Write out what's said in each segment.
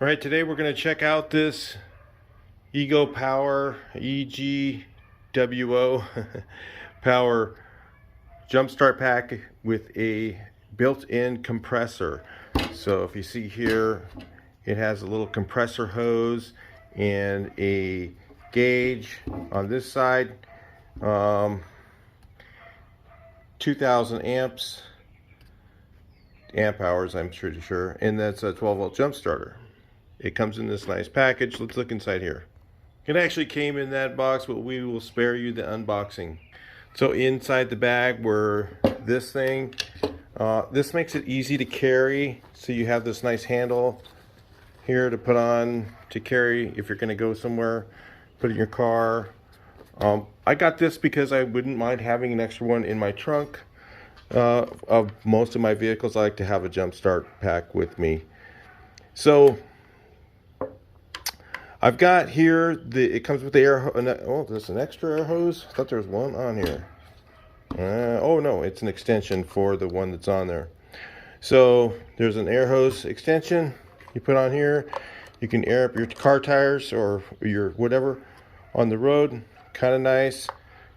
All right, today we're going to check out this Ego Power EGWO power jump start pack with a built-in compressor. So if you see here, it has a little compressor hose and a gauge on this side, 2000 amp hours, I'm pretty sure, and that's a 12-volt jump starter. It comes in this nice package. Let's look inside here. It actually came in that box, but we will spare you the unboxing. So inside the bag were this thing. This makes it easy to carry. So you have this nice handle here to put on to carry if you're going to go somewhere, put it in your car. I got this because I wouldn't mind having an extra one in my trunk. Of most of my vehicles, I like to have a jump start pack with me. So I've got here, it comes with the air, oh, there's an extra air hose. I thought there was one on here. Oh no, it's an extension for the one that's on there. So there's an air hose extension you put on here. You can air up your car tires or your whatever on the road. Kind of nice.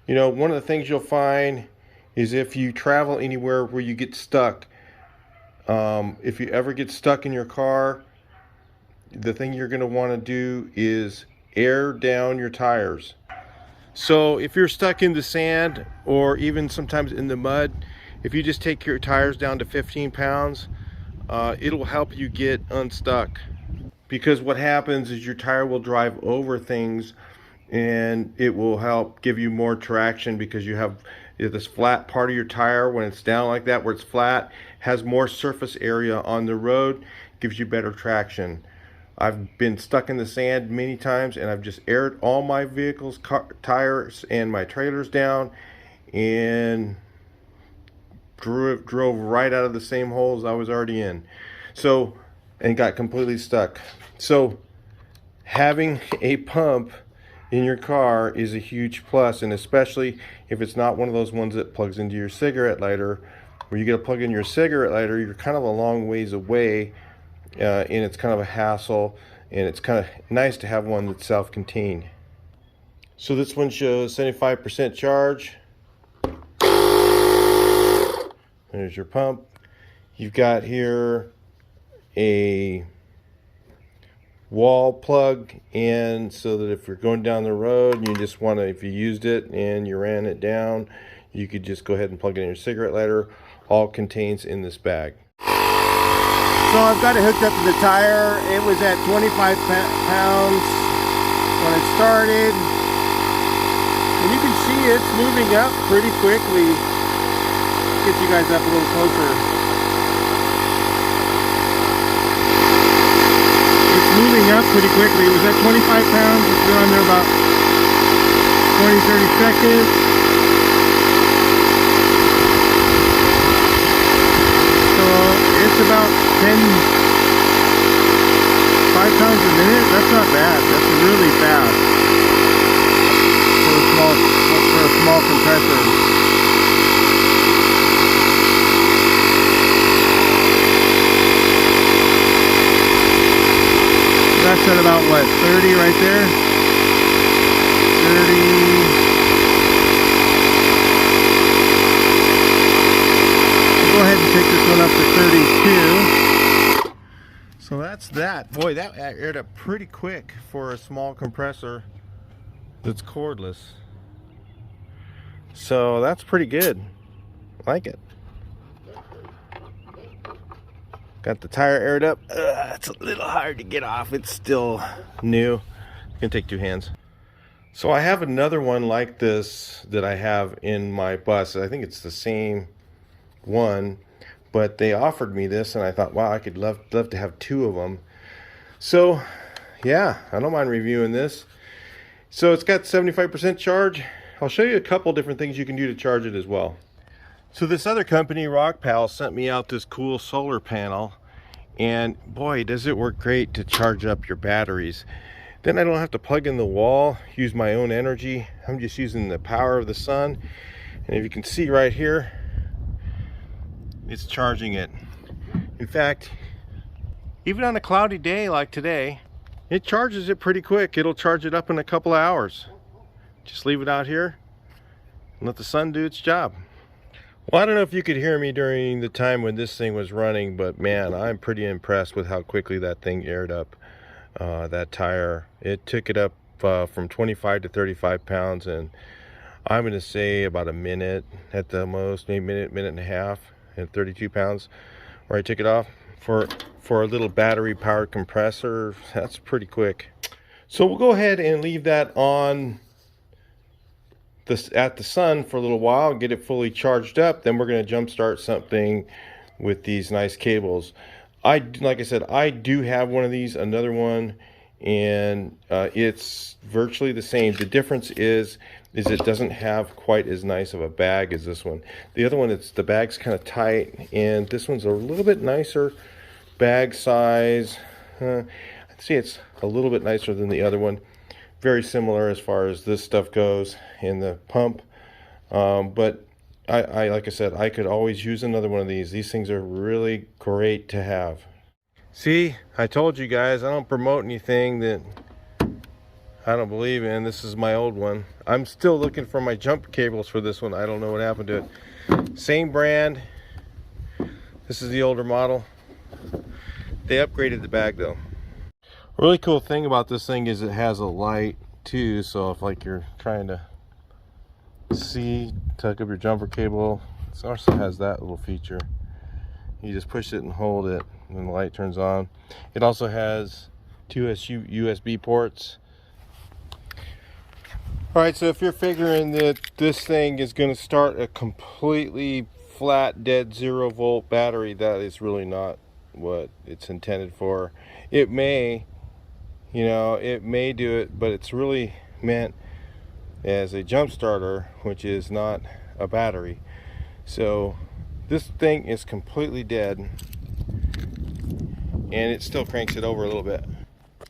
You know, one of the things you'll find is if you travel anywhere where you get stuck, if you ever get stuck in your car, the thing you're going to want to do is air down your tires. So if you're stuck in the sand or even sometimes in the mud, if you just take your tires down to 15 pounds, it'll help you get unstuck. Because what happens is your tire will drive over things and it will help give you more traction, because you have this flat part of your tire. When it's down like that, where it's flat, has more surface area on the road, gives you better traction. I've been stuck in the sand many times, and I've just aired all my vehicles, tires, and my trailers down, and drove right out of the same holes I was already in. So, and got completely stuck. So, having a pump in your car is a huge plus, and especially if it's not one of those ones that plugs into your cigarette lighter, where you get to plug in your cigarette lighter, you're kind of a long ways away. And it's kind of a hassle, and it's kind of nice to have one that's self-contained. So this one shows 75% charge. There's your pump. You've got here a wall plug in, so that if you're going down the road and you just want to, if you used it and you ran it down, you could just go ahead and plug it in your cigarette lighter. All contains in this bag. So I've got it hooked up to the tire. It was at 25 pounds when it started. And you can see it's moving up pretty quickly. Get you guys up a little closer. It's moving up pretty quickly. It was at 25 pounds. It's been on there about 20-30 seconds. It's about 5 pounds a minute. That's not bad. That's really fast for a small compressor. That's at about what, 30 right there? 30. Go ahead and take this one up to 32. So that's that. Boy, that aired up pretty quick for a small compressor that's cordless. So that's pretty good. I like it. Got the tire aired up. It's a little hard to get off. It's still new. It's gonna take 2 hands. So I have another one like this that I have in my bus. I think it's the same one, but they offered me this, and I thought, wow, I could love to have 2 of them. So yeah, I don't mind reviewing this. So it's got 75% charge. I'll show you a couple different things you can do to charge it as well. So this other company, RockPal, sent me out this cool solar panel, and boy, does it work great to charge up your batteries. Then I don't have to plug in the wall, use my own energy. I'm just using the power of the sun. And if you can see right here, it's charging it. In fact, even on a cloudy day like today, it charges it pretty quick. It'll charge it up in a couple of hours. Just leave it out here and let the sun do its job. Well, I don't know if you could hear me during the time when this thing was running, but man, I'm pretty impressed with how quickly that thing aired up. That tire, it took it up from 25 to 35 pounds, and I'm going to say about a minute at the most, maybe minute and a half, at 32 pounds, where I took it off. For a little battery powered compressor, that's pretty quick. So we'll go ahead and leave that on at the sun for a little while, get it fully charged up. Then we're going to jump start something with these nice cables. Like I said, I do have one of these, another one, and it's virtually the same. The difference is it doesn't have quite as nice of a bag as this one. The other one, the bag's kind of tight, and this one's a little bit nicer bag size. I'd say it's a little bit nicer than the other one. Very similar as far as this stuff goes in the pump, but I like I said, I could always use another one of these. These things are really great to have. See, I told you guys, I don't promote anything that I don't believe in. This is my old one. I'm still looking for my jump cables for this one. I don't know what happened to it. Same brand. This is the older model. They upgraded the bag though. A really cool thing about this thing is it has a light too, so if like you're trying to see, tuck up your jumper cable, it also has that little feature. You just push it and hold it and the light turns on. It also has two USB ports. Alright, so if you're figuring that this thing is going to start a completely flat, dead 0-volt battery, that is really not what it's intended for. It may, it may do it, but it's really meant as a jump starter, which is not a battery. So this thing is completely dead, and it still cranks it over a little bit.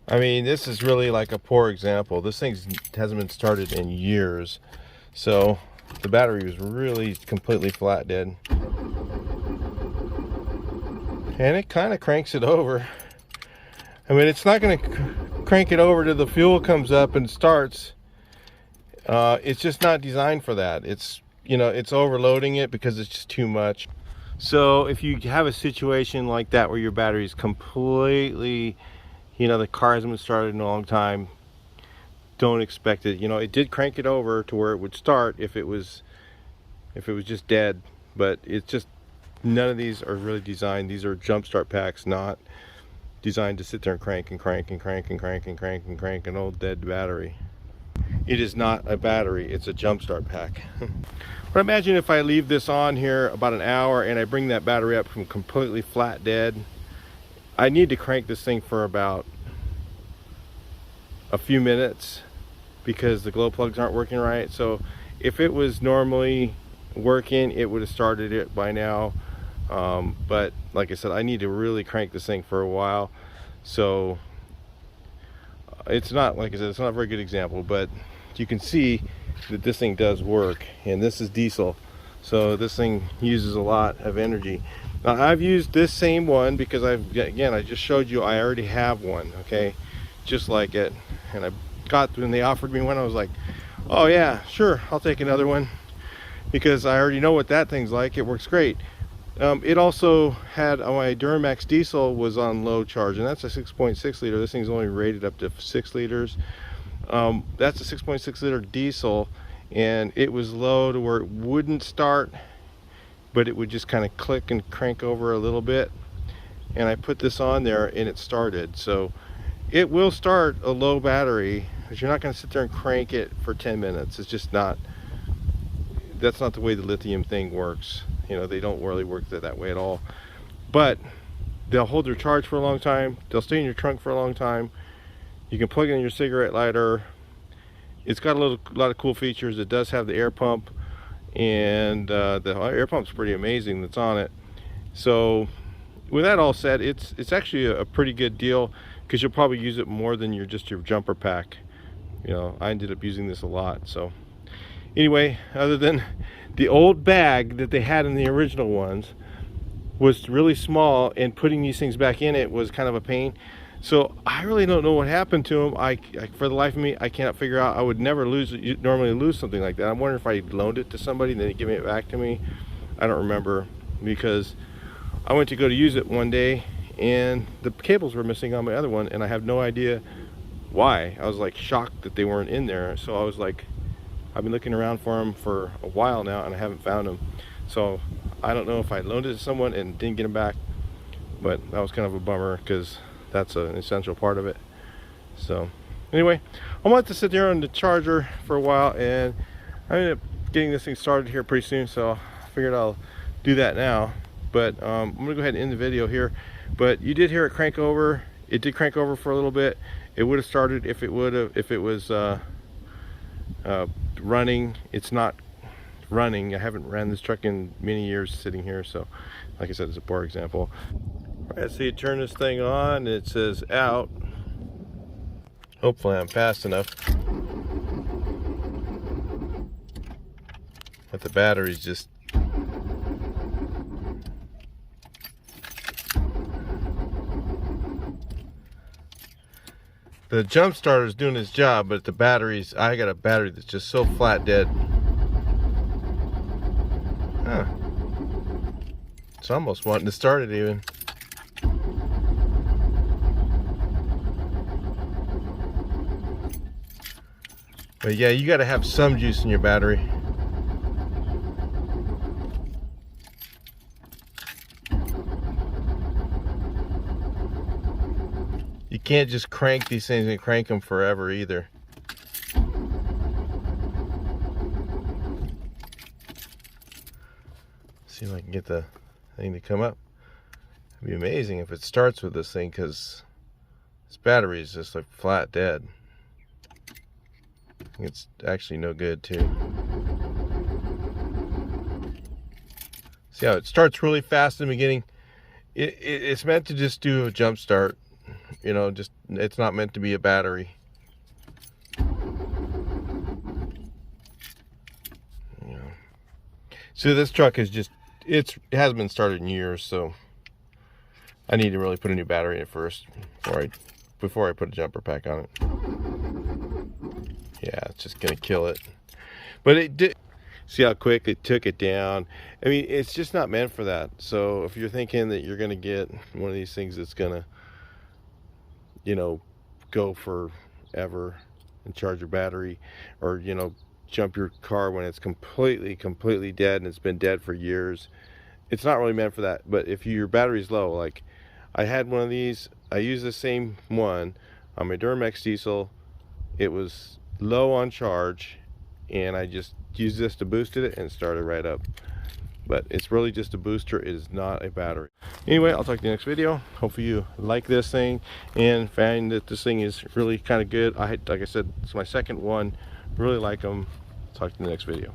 I mean, this is really like a poor example. This thing hasn't been started in years, so the battery was really completely flat dead, and it kind of cranks it over. I mean, it's not going to crank it over till the fuel comes up and starts. It's just not designed for that. It's, it's overloading it because it's just too much. So if you have a situation like that where your battery is completely, the car hasn't been started in a long time, don't expect it. It did crank it over to where it would start if it was just dead, but it's just, none of these are really designed. These are jump start packs, not designed to sit there and crank and crank and crank and crank and crank and crank an old dead battery. It is not a battery, it's a jump start pack. But imagine if I leave this on here about an hour and I bring that battery up from completely flat dead. I need to crank this thing for about a few minutes because the glow plugs aren't working right. So if it was normally working, it would have started it by now. But like I said, I need to really crank this thing for a while. So it's not, like I said, it's not a very good example, but you can see that this thing does work, and this is diesel, so this thing uses a lot of energy. Now I've used this same one because I just showed you I already have one, okay, just like it, and when they offered me one, I was like, oh yeah, sure, I'll take another one, because I already know what that thing's like. It works great. It also had, my Duramax diesel was on low charge, and that's a 6.6 liter. This thing's only rated up to 6 liters. That's a 6.6 liter diesel, and it was low to where it wouldn't start, but it would just kind of click and crank over a little bit. And I put this on there and it started. So it will start a low battery, but you're not going to sit there and crank it for 10 minutes. It's just not, that's not the way the lithium thing works. They don't really work that way at all. But they'll hold their charge for a long time. They'll stay in your trunk for a long time. You can plug it in your cigarette lighter. It's got a lot of cool features. It does have the air pump, and the air pump's pretty amazing that's on it. So with that all said, it's actually a pretty good deal, because you'll probably use it more than your jumper pack. I ended up using this a lot. So anyway, other than the old bag that they had in the original ones, was really small, and putting these things back in it was kind of a pain. So I really don't know what happened to them. I for the life of me, I cannot figure out. I would never normally lose something like that. I'm wondering if I loaned it to somebody and then they give it back to me. I don't remember, because I went to go to use it one day and the cables were missing on my other one, and I have no idea why. I was like shocked that they weren't in there. So I was like, I've been looking around for them for a while now and I haven't found them. So I don't know if I loaned it to someone and didn't get them back, but that was kind of a bummer because that's an essential part of it. So anyway, I'm going to sit there on the charger for a while, and I ended up getting this thing started here pretty soon, so I figured I'll do that now. But I'm going to go ahead and end the video here. But you did hear it crank over. It did crank over for a little bit. It would have started if it was running. It's not running. I haven't ran this truck in many years sitting here, so like I said, it's a poor example. Alright, so you turn this thing on, it says out. Hopefully I'm fast enough. But the battery's just... The jump starter's doing its job, but the batteries, I got a battery that's just so flat dead. Huh. It's almost wanting to start it even. But yeah, you got to have some juice in your battery. You can't just crank these things and crank them forever either. See if I can get the thing to come up. It'd be amazing if it starts with this thing, because this battery is just like flat dead. It's actually no good too. See how it starts really fast in the beginning? It's meant to just do a jump start. You know, just, it's not meant to be a battery. You know. So this truck is just, it hasn't been started in years, so I need to really put a new battery in it first before I put a jumper pack on it. Yeah, it's just gonna kill it. But it did. See how quick it took it down. I mean, it's just not meant for that. So if you're thinking that you're gonna get one of these things that's gonna, you know, go forever and charge your battery, or, you know, jump your car when it's completely dead and it's been dead for years, it's not really meant for that. But if your battery's low, like I had one of these, I used the same one on my Duramax diesel. It was low on charge, and I just used this to boost it and started right up. But it's really just a booster. It is not a battery. Anyway, I'll talk to you next video. Hopefully you like this thing and find that this thing is really kind of good. Like I said, it's my second one. Really like them. Talk to you in the next video.